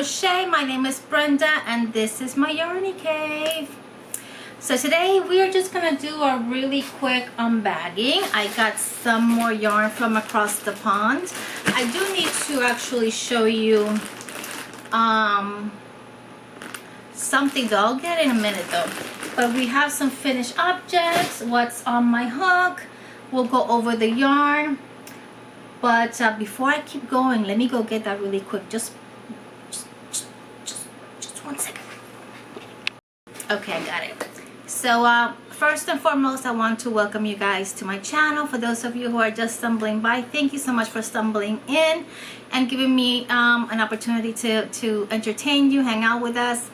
Crochet. My name is Brenda and this is my yarny cave. So today we are just gonna do a really quick unbagging. I got some more yarn from across the pond. I do need to actually show you something though. I'll get it in a minute though. But we have some finished objects, what's on my hook. We'll go over the yarn. But before I keep going, let me go get that really quick. Just 1 second. Okay, I got it. So first and foremost, I want to welcome you guys to my channel. For those of you who are just stumbling by, thank you so much for stumbling in and giving me an opportunity to entertain you, hang out with us.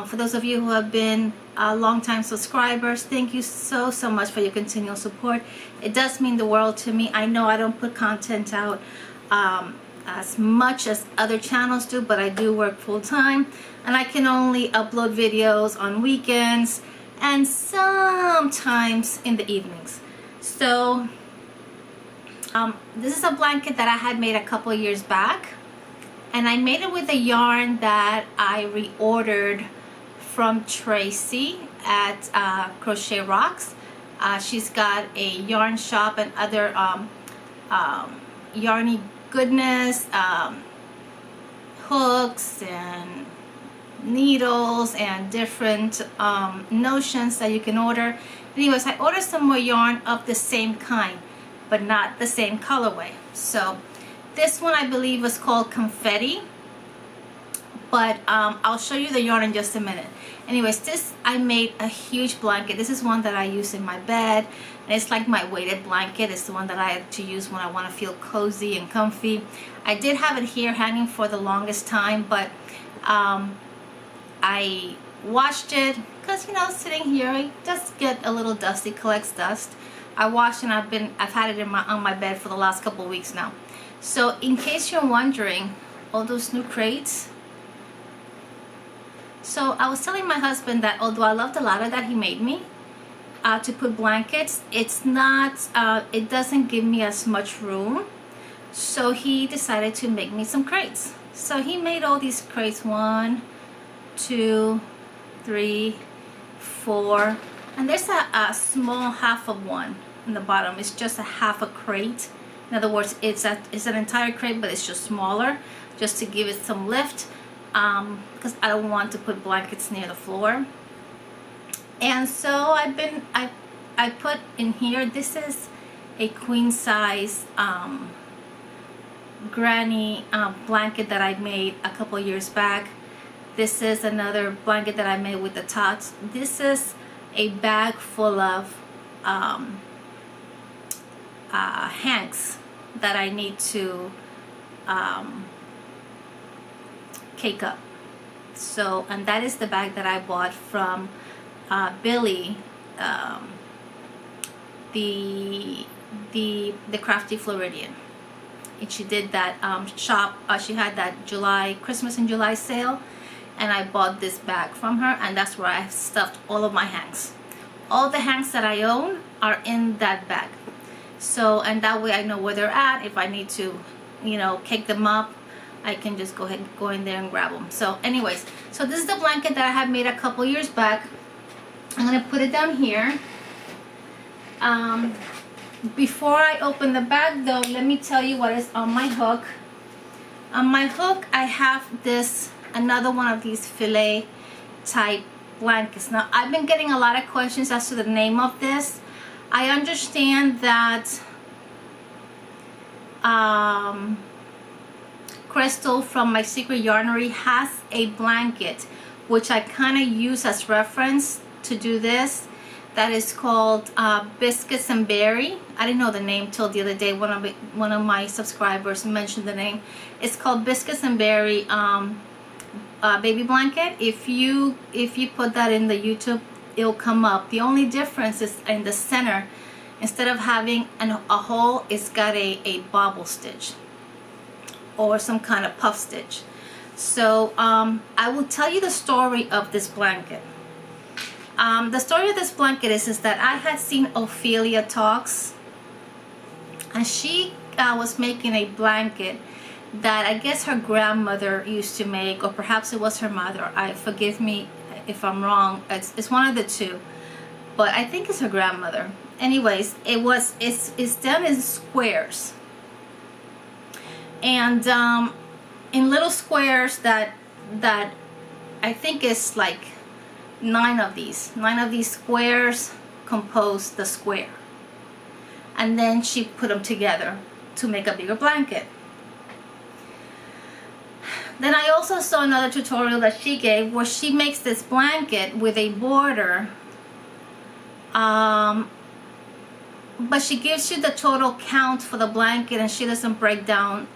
For those of you who have been long-time subscribers, thank you so much for your continual support. It does mean the world to me. I know I don't put content out as much as other channels do, but I do work full-time and I can only upload videos on weekends and sometimes in the evenings. So this is a blanket that I had made a couple of years back, and I made it with a yarn that I reordered from Tracy at Crochet Rocks. She's got a yarn shop and other yarny goodness, hooks and needles and different notions that you can order. Anyways, I ordered some more yarn of the same kind but not the same colorway. So this one I believe was called Confetti, but I'll show you the yarn in just a minute. Anyways, this I made a huge blanket. This is one that I use in my bed, and it's like my weighted blanket. It's the one that I like to use when I want to feel cozy and comfy. I did have it here hanging for the longest time, but I washed it because, you know, sitting here it does get a little dusty, collects dust. I washed and I've had it on my bed for the last couple of weeks now. So in case you're wondering, all those new crates. So I was telling my husband that although I love the ladder that he made me to put blankets, it's not, it doesn't give me as much room. So he decided to make me some crates. So he made all these crates, 1, 2, 3, 4, and there's a small half of one in the bottom. It's just a half a crate. In other words, it's an entire crate, but it's just smaller, just to give it some lift. Because I don't want to put blankets near the floor. And so I put in here, this is a queen size granny blanket that I made a couple years back. This is another blanket that I made with the tots. This is a bag full of hanks that I need to cake up. So, and that is the bag that I bought from Billy, the Crafty Floridian. And she did that shop. She had that Christmas in July sale, and I bought this bag from her, and that's where I stuffed all of my hanks. All the hanks that I own are in that bag. So, and that way I know where they're at. If I need to, you know, cake them up, I can just go in there and grab them. So anyways, so this is the blanket that I had made a couple years back. I'm gonna put it down here. Before I open the bag though, let me tell you what is on my hook. On my hook I have another one of these filet type blankets. Now I've been getting a lot of questions as to the name of this. I understand that Crystal from My Secret Yarnery has a blanket which I kind of use as reference to do this, that is called Biscuits and Berry. I didn't know the name till the other day. One of my subscribers mentioned the name. It's called Biscuits and Berry baby blanket. If you put that in the YouTube, it'll come up. The only difference is in the center. Instead of having a hole, it's got a bobble stitch or some kind of puff stitch. So I will tell you the story of this blanket. The story of this blanket is that I had seen Ophelia Talks, and she was making a blanket that I guess her grandmother used to make, or perhaps it was her mother. Forgive me if I'm wrong. It's one of the two, but I think it's her grandmother. Anyways, it's done in squares, and in little squares that I think is like 9 of these squares compose the square, and then she put them together to make a bigger blanket. Then I also saw another tutorial that she gave where she makes this blanket with a border, but she gives you the total count for the blanket, and she doesn't break down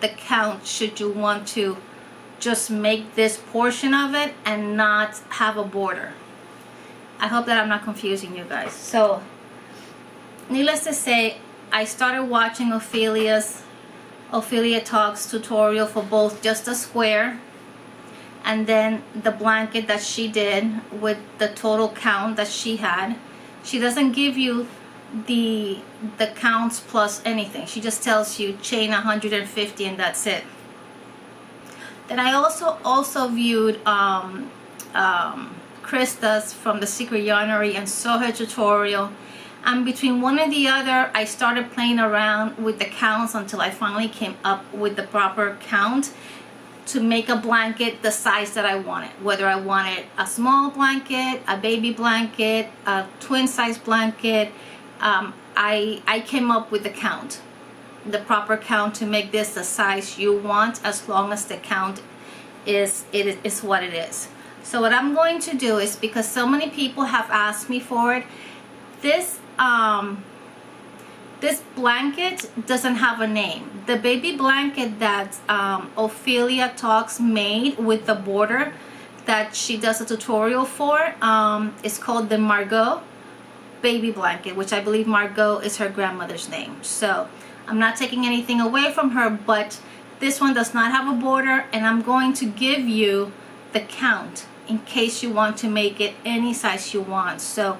the count should you want to just make this portion of it and not have a border. I hope that I'm not confusing you guys. So needless to say, I started watching Ophelia Talks tutorial for both just a square and then the blanket that she did with the total count that she had. She doesn't give you the counts plus anything. She just tells you chain 150 and that's it. Then I also viewed Krista's from the Secret Yarnery and saw her tutorial. And between one and the other, I started playing around with the counts until I finally came up with the proper count to make a blanket the size that I wanted. Whether I wanted a small blanket, a baby blanket, a twin size blanket, I came up with the count, the proper count to make this the size you want, as long as the count is what it is. So what I'm going to do is, because so many people have asked me for it, this blanket doesn't have a name. The baby blanket that Ophelia Talks made with the border that she does a tutorial for is called the Margot baby blanket, which I believe Margot is her grandmother's name. So I'm not taking anything away from her, but this one does not have a border, and I'm going to give you the count in case you want to make it any size you want. So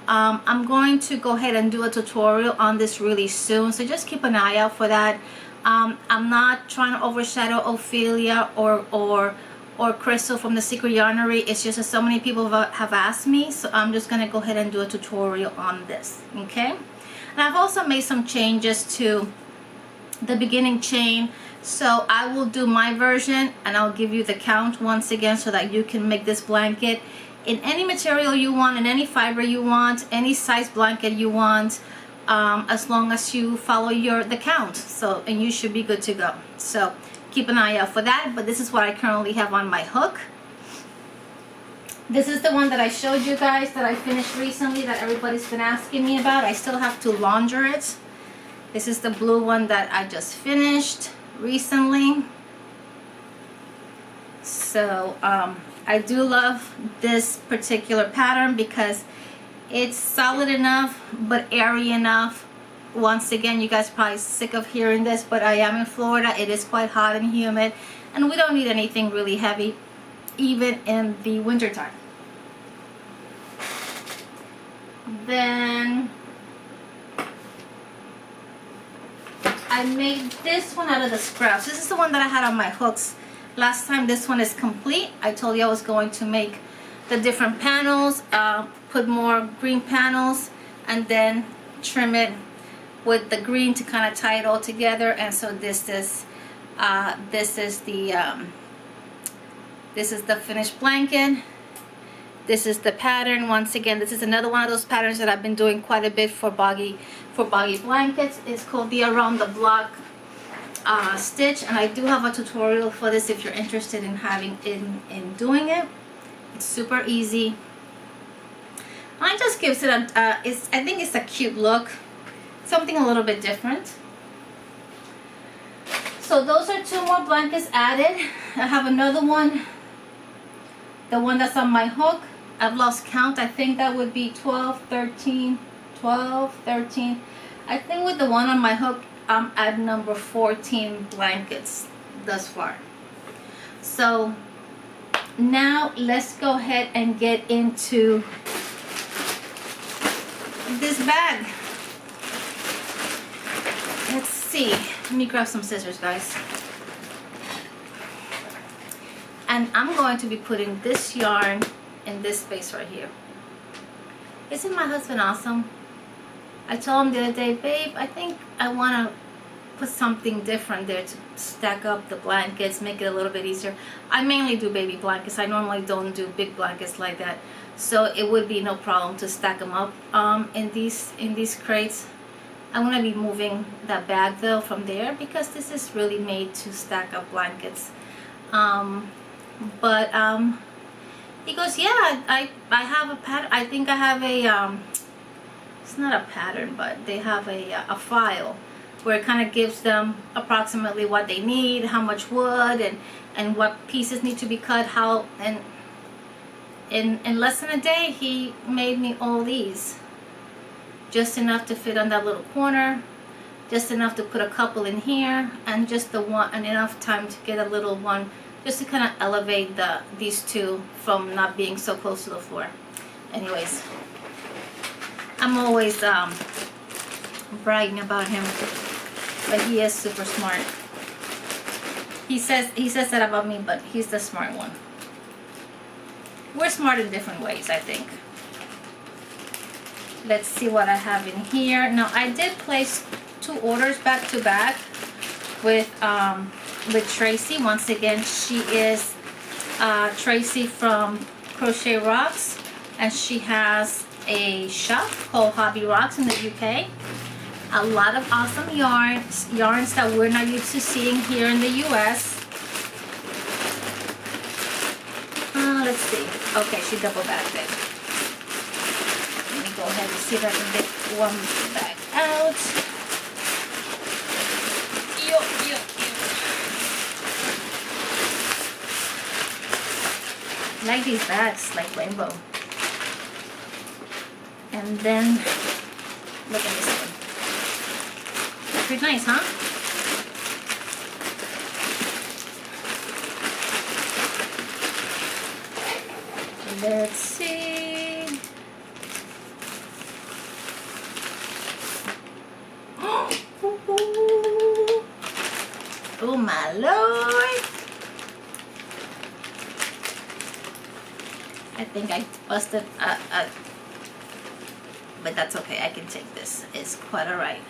I'm going to go ahead and do a tutorial on this really soon, so just keep an eye out for that. I'm not trying to overshadow Ophelia or Crystal from the Secret Yarnery. It's just that so many people have asked me, so I'm just going to go ahead and do a tutorial on this, okay? And I've also made some changes to the beginning chain, so I will do my version and I'll give you the count once again so that you can make this blanket in any material you want, in any fiber you want, any size blanket you want, as long as you follow the count. So, and you should be good to go. So keep an eye out for that. But this is what I currently have on my hook. This is the one that I showed you guys that I finished recently that everybody's been asking me about. I still have to launder it. This is the blue one that I just finished recently. So I do love this particular pattern because it's solid enough but airy enough. Once again, you guys are probably sick of hearing this, but I am in Florida. It is quite hot and humid, and we don't need anything really heavy even in the winter time. Then I made this one out of the scraps. This is the one that I had on my hooks last time. This one is complete. I told you I was going to make the different panels, put more green panels, and then trim it with the green to kind of tie it all together. And so this is the finished blanket. This is the pattern. Once again, this is another one of those patterns that I've been doing quite a bit for boggy blankets. It's called the Around the Block stitch, and I do have a tutorial for this if you're interested in in doing it. It's super easy. And it just gives it I think it's a cute look, something a little bit different. So those are 2 more blankets added. I have another one, the one that's on my hook. I've lost count. I think that would be 12, 13. I think with the one on my hook, I'm at number 14 blankets thus far. So now let's go ahead and get into this bag. Let's see. Let me grab some scissors, guys. And I'm going to be putting this yarn in this space right here. Isn't my husband awesome? I told him the other day, babe, I think I want to put something different there to stack up the blankets, make it a little bit easier. I mainly do baby blankets. I normally don't do big blankets like that. So it would be no problem to stack them up in these crates. I'm going to be moving that bag though from there because this is really made to stack up blankets. He goes, yeah, I have a pattern. I think I have a, it's not a pattern, but they have a file where it kind of gives them approximately what they need, how much wood, and what pieces need to be cut, how, and in less than a day, he made me all these. Just enough to fit on that little corner, just enough to put a couple in here, and just the one, and enough time to get a little one, just to kind of elevate these two from not being so close to the floor. Anyways, I'm always bragging about him, but he is super smart. He says that about me, but he's the smart one. We're smart in different ways, I think. Let's see what I have in here. Now, I did place 2 orders back to back with Tracy. Once again, she is Tracy from Crochet Rocks, and she has a shop called Hobby Rocks in the UK. A lot of awesome yarns that we're not used to seeing here in the US. Let's see. Okay, she double bagged it. Let me go ahead and see if I can get one bag out. I like these bags, like rainbow. And then, look at this one. Pretty nice, huh? Let's see. Oh my Lord. I think I busted but that's okay. I can take this. It's quite alright.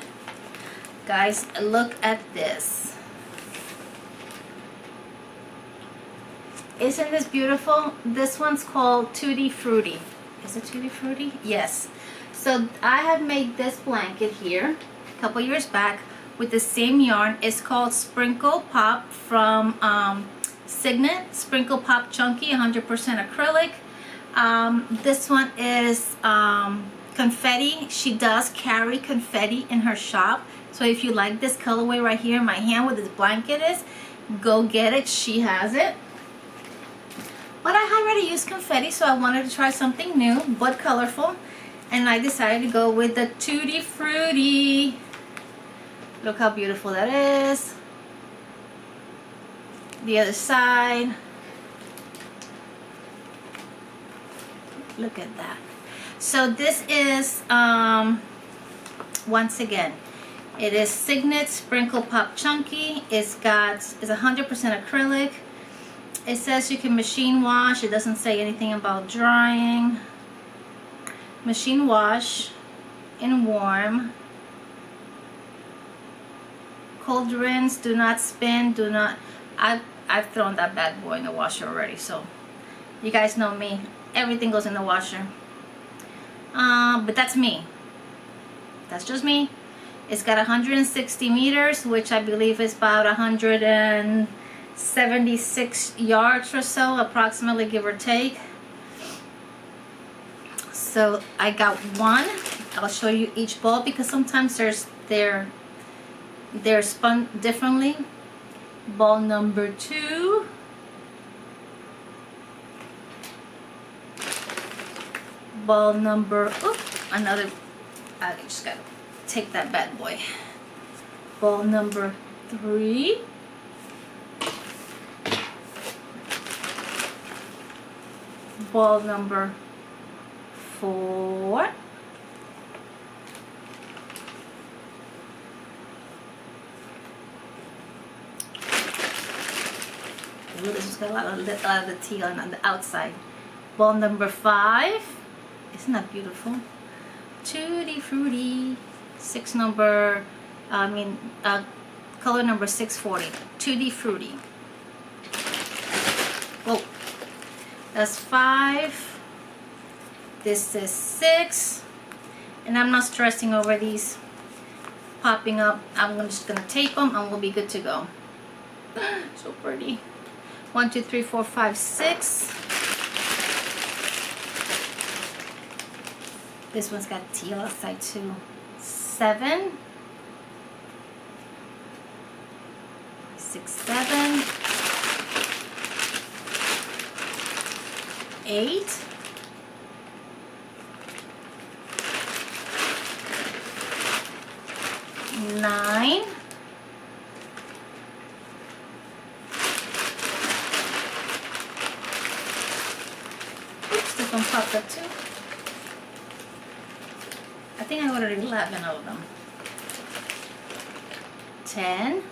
Guys, look at this. Isn't this beautiful? This one's called Tutti Frutti. Is it Tutti Frutti? Yes. So I have made this blanket here a couple years back with the same yarn. It's called Sprinkle Pop from Signet. Sprinkle Pop Chunky, 100% acrylic. This one is confetti. She does carry confetti in her shop. So if you like this colorway right here in my hand where this blanket is, go get it. She has it. But I had already used confetti, so I wanted to try something new but colorful. And I decided to go with the Tutti Frutti. Look how beautiful that is. The other side. Look at that. So this is, once again, it is Signet Sprinkle Pop Chunky. It's 100% acrylic. It says you can machine wash. It doesn't say anything about drying. Machine wash in warm. Cold rinse. Do not spin. Do not. I've thrown that bad boy in the washer already. So you guys know me. Everything goes in the washer. But that's me. That's just me. It's got 160 meters, which I believe is about 176 yards or so, approximately, give or take. So I got one. I'll show you each ball because sometimes they're spun differently. Ball number 2. Ball number, another, I just gotta take that bad boy. Ball number 3. Ball number 4. Ooh, this has got a lot of the tea on the outside. Ball number 5. Isn't that beautiful? Tutti Frutti. Color number 640. Tutti Frutti. Whoa. That's 5. This is 6. And I'm not stressing over these popping up. I'm just gonna tape them and we'll be good to go. So pretty. 1, 2, 3, 4, 5, 6. This one's got teal outside too. 7. 6, 7. 8. 9. 1 popped up too. I think I ordered 11 of them. 10.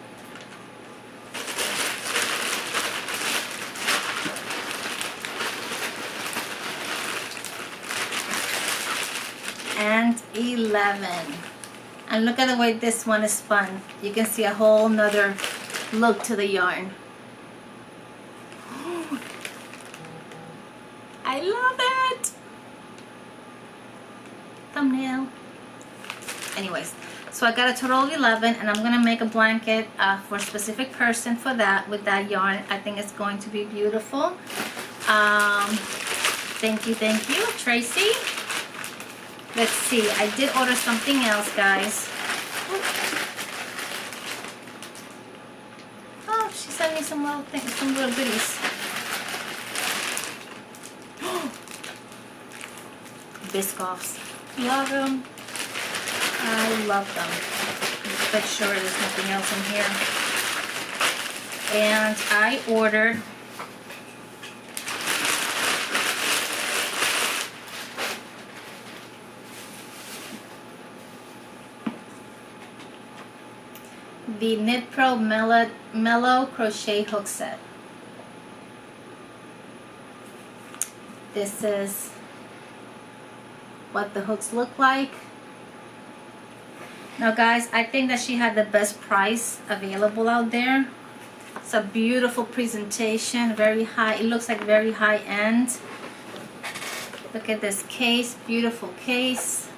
11. And look at the way this one is spun. You can see a whole nother look to the yarn. I love it. Thumbnail. Anyways, so I got a total of 11, and I'm gonna make a blanket for a specific person for that with that yarn. I think it's going to be beautiful. Thank you, Tracy. Let's see. I did order something else, guys. Oh, she sent me some little things, some little goodies. Biscoffs. Love them. I love them. Just make sure there's nothing else in here. And I ordered the Knit Pro Mellow Crochet Hook Set. This is what the hooks look like. Now guys, I think that she had the best price available out there. It's a beautiful presentation, very high. It looks like very high end. Look at this case, beautiful case.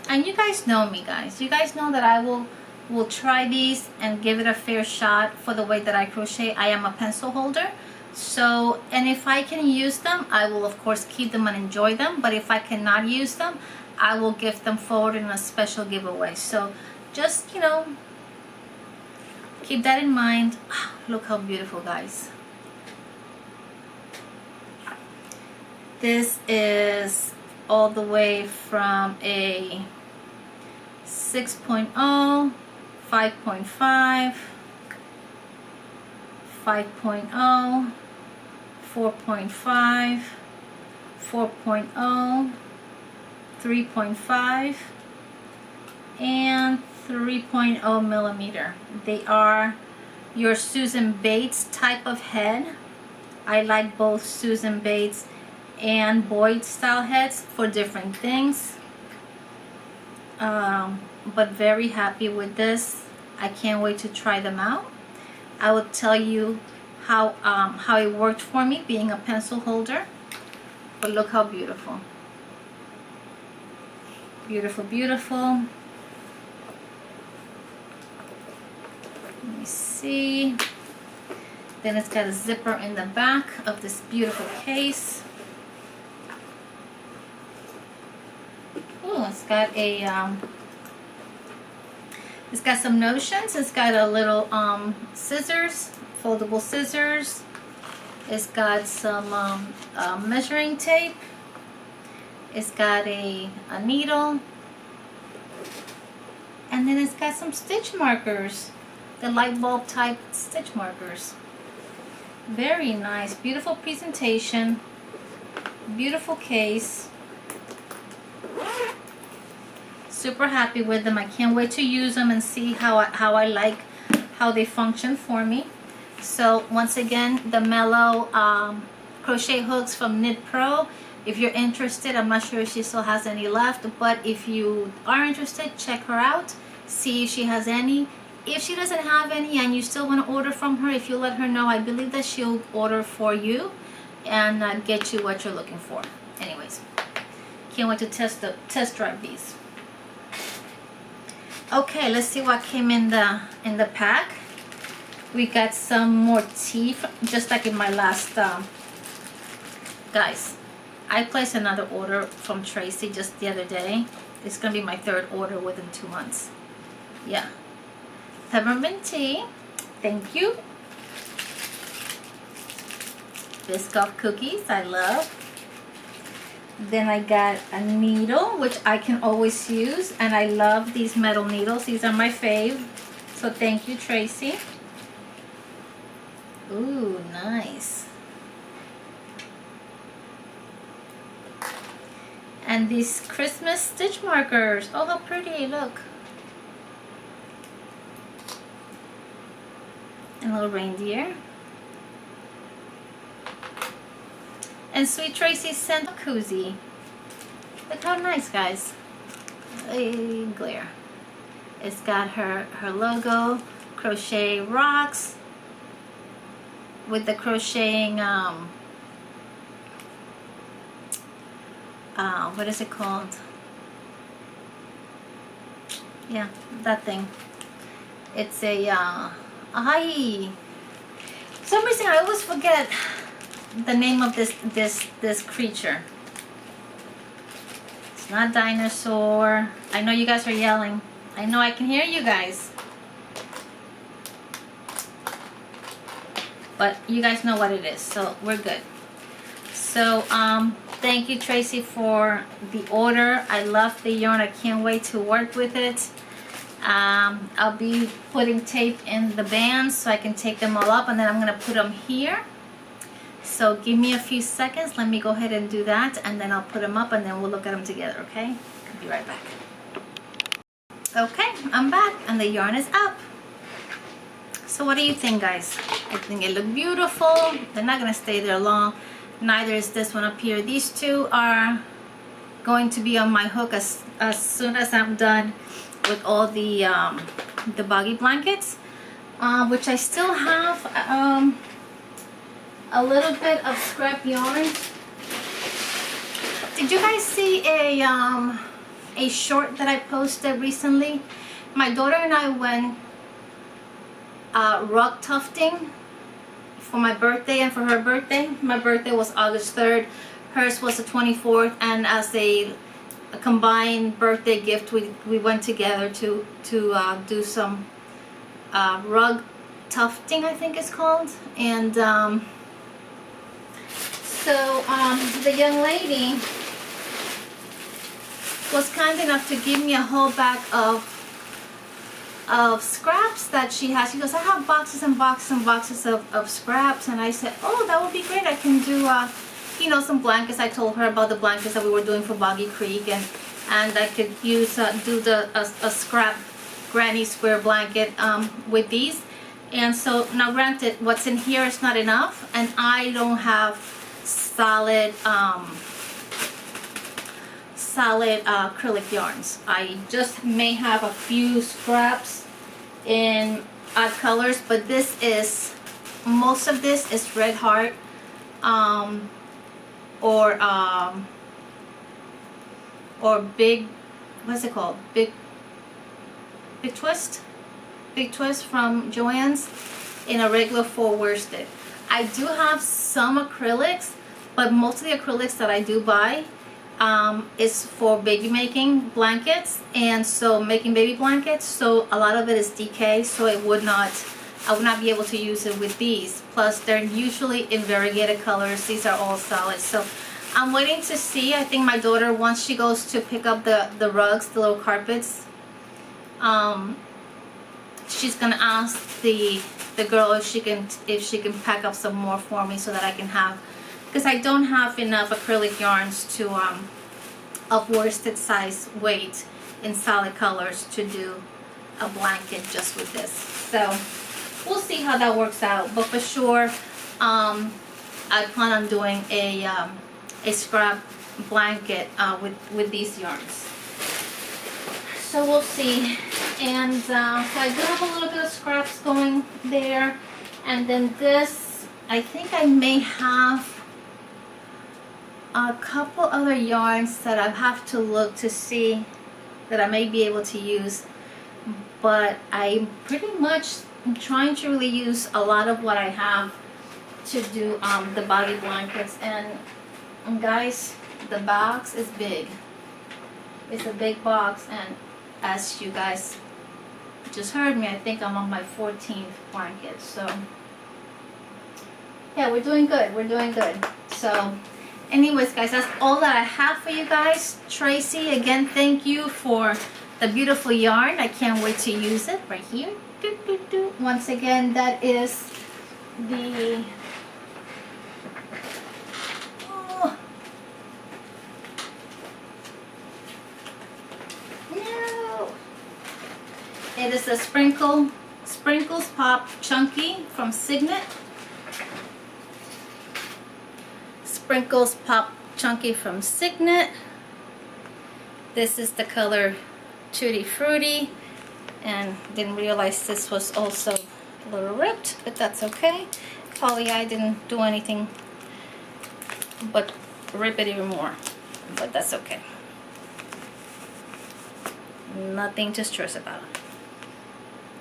And you guys know me, guys. You guys know that I will try these and give it a fair shot for the way that I crochet. I am a pencil holder. So, and if I can use them, I will of course keep them and enjoy them. But if I cannot use them, I will give them forward in a special giveaway. So just, you know, keep that in mind. Look how beautiful, guys. This is all the way from a 6.0, 5.5, 5.0, 4.5, 4.0, 3.5, and 3.0 millimeter. They are your Susan Bates type of head. I like both Susan Bates and Boyd style heads for different things. But very happy with this. I can't wait to try them out. I will tell you how it worked for me being a pencil holder. But look how beautiful. Beautiful, beautiful. Let me see. Then it's got a zipper in the back of this beautiful case. Oh, it's got a it's got some notions. It's got a little scissors, foldable scissors. It's got some measuring tape. It's got a needle. And then it's got some stitch markers. The light bulb type stitch markers. Very nice. Beautiful presentation. Beautiful case. Super happy with them. I can't wait to use them and see how they function for me. So once again, the Mellow crochet hooks from Knit Pro. If you're interested, I'm not sure if she still has any left, but if you are interested, check her out, see if she has any. If she doesn't have any and you still want to order from her, if you let her know, I believe that she'll order for you and get you what you're looking for. Anyways, can't wait to test drive these. Okay, let's see what came in the pack. We got some more tea, just like in my last guys. I placed another order from Tracy just the other day. It's gonna be my third order within 2 months. Yeah, peppermint tea, thank you. Biscoff cookies, I love. Then I got a needle, which I can always use, and I love these metal needles. These are my fave, so thank you, Tracy. Ooh, nice. And these Christmas stitch markers. Oh, how pretty, look. And a little reindeer. And Sweet Tracy sent a koozie. Look how nice, guys. Glare. It's got her logo, Crochet Rocks, with the crocheting, what is it called? Yeah, that thing. It's a, For some reason I always forget the name of this creature. It's not dinosaur. I know you guys are yelling. I know I can hear you guys. But you guys know what it is, so we're good. So thank you, Tracy, for the order. I love the yarn. I can't wait to work with it. I'll be putting tape in the bands so I can take them all up, and then I'm gonna put them here. So give me a few seconds. Let me go ahead and do that, and then I'll put them up, and then we'll look at them together, okay? I'll be right back. Okay, I'm back, and the yarn is up. So what do you think, guys? I think it looked beautiful. They're not gonna stay there long. Neither is this one up here. These two are going to be on my hook as soon as I'm done with all the buggy blankets, which I still have a little bit of scrap yarn. Did you guys see a short that I posted recently? My daughter and I went rug tufting for my birthday and for her birthday. My birthday was August 3rd. Hers was the 24th, and as a combined birthday gift, we went together to do some rug tufting, I think it's called. And so the young lady was kind enough to give me a whole bag of scraps that she has. She goes, I have boxes and boxes and boxes of scraps. And I said, oh, that would be great. I can do you know, some blankets. I told her about the blankets that we were doing for Boggy Creek, and I could use do a scrap granny square blanket with these. And so now, granted, what's in here is not enough, and I don't have solid acrylic yarns. I just may have a few scraps in odd colors, but this is, most of this is Red Heart or big, what's it called? Big twist from Joann's in a regular 4 worsted. I do have some acrylics, but most of the acrylics that I do buy is for baby making blankets, and so making baby blankets, so a lot of it is DK, so I would not be able to use it with these. Plus they're usually in variegated colors. These are all solid, so I'm waiting to see. I think my daughter, once she goes to pick up the rugs, the little carpets, she's gonna ask the girl if she can pack up some more for me so that I can have, because I don't have enough acrylic yarns to of worsted size weight in solid colors to do a blanket just with this. So we'll see how that works out. But for sure, I plan on doing a scrap blanket with these yarns. So we'll see. And so I do have a little bit of scraps going there. And then this, I think I may have a couple other yarns that I have to look to see that I may be able to use. But I'm pretty much trying to really use a lot of what I have to do the body blankets. And guys, the box is big. It's a big box, and as you guys just heard me, I think I'm on my 14th blanket. So yeah, we're doing good. We're doing good. So anyways, guys, that's all that I have for you guys. Tracy, again, thank you for the beautiful yarn. I can't wait to use it right here. Once again, that is the it is a Sprinkles Pop Chunky from Signet. Sprinkles Pop Chunky from Signet. This is the color Tutti Frutti, and didn't realize this was also a little ripped, but that's okay. Poly-Eye didn't do anything but rip it even more, but that's okay. Nothing to stress about.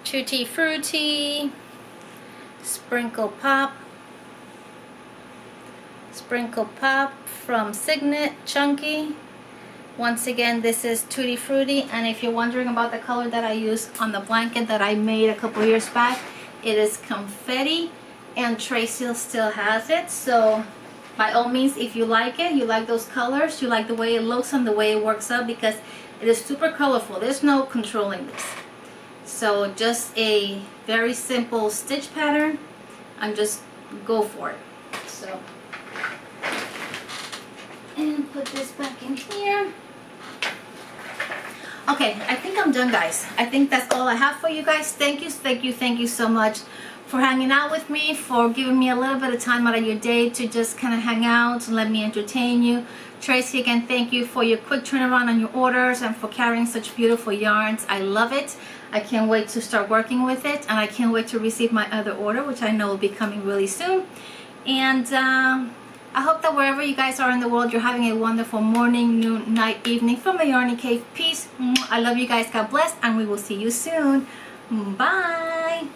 Tutti Frutti, Sprinkle Pop from Signet Chunky. Once again, this is Tutti Frutti, and if you're wondering about the color that I use on the blanket that I made a couple years back, it is Confetti, and Tracy still has it. So by all means, if you like it, you like those colors, you like the way it looks and the way it works out, because it is super colorful. There's no controlling this. So just a very simple stitch pattern, and just go for it. So, and put this back in here. Okay, I think I'm done, guys. I think that's all I have for you guys. Thank you so much for hanging out with me, for giving me a little bit of time out of your day to just kind of hang out and let me entertain you. Tracy, again, thank you for your quick turnaround on your orders and for carrying such beautiful yarns. I love it. I can't wait to start working with it, and I can't wait to receive my other order, which I know will be coming really soon. And I hope that wherever you guys are in the world, you're having a wonderful morning, noon, night, evening from the Yarny Cave. Peace. I love you guys. God bless, and we will see you soon. Bye.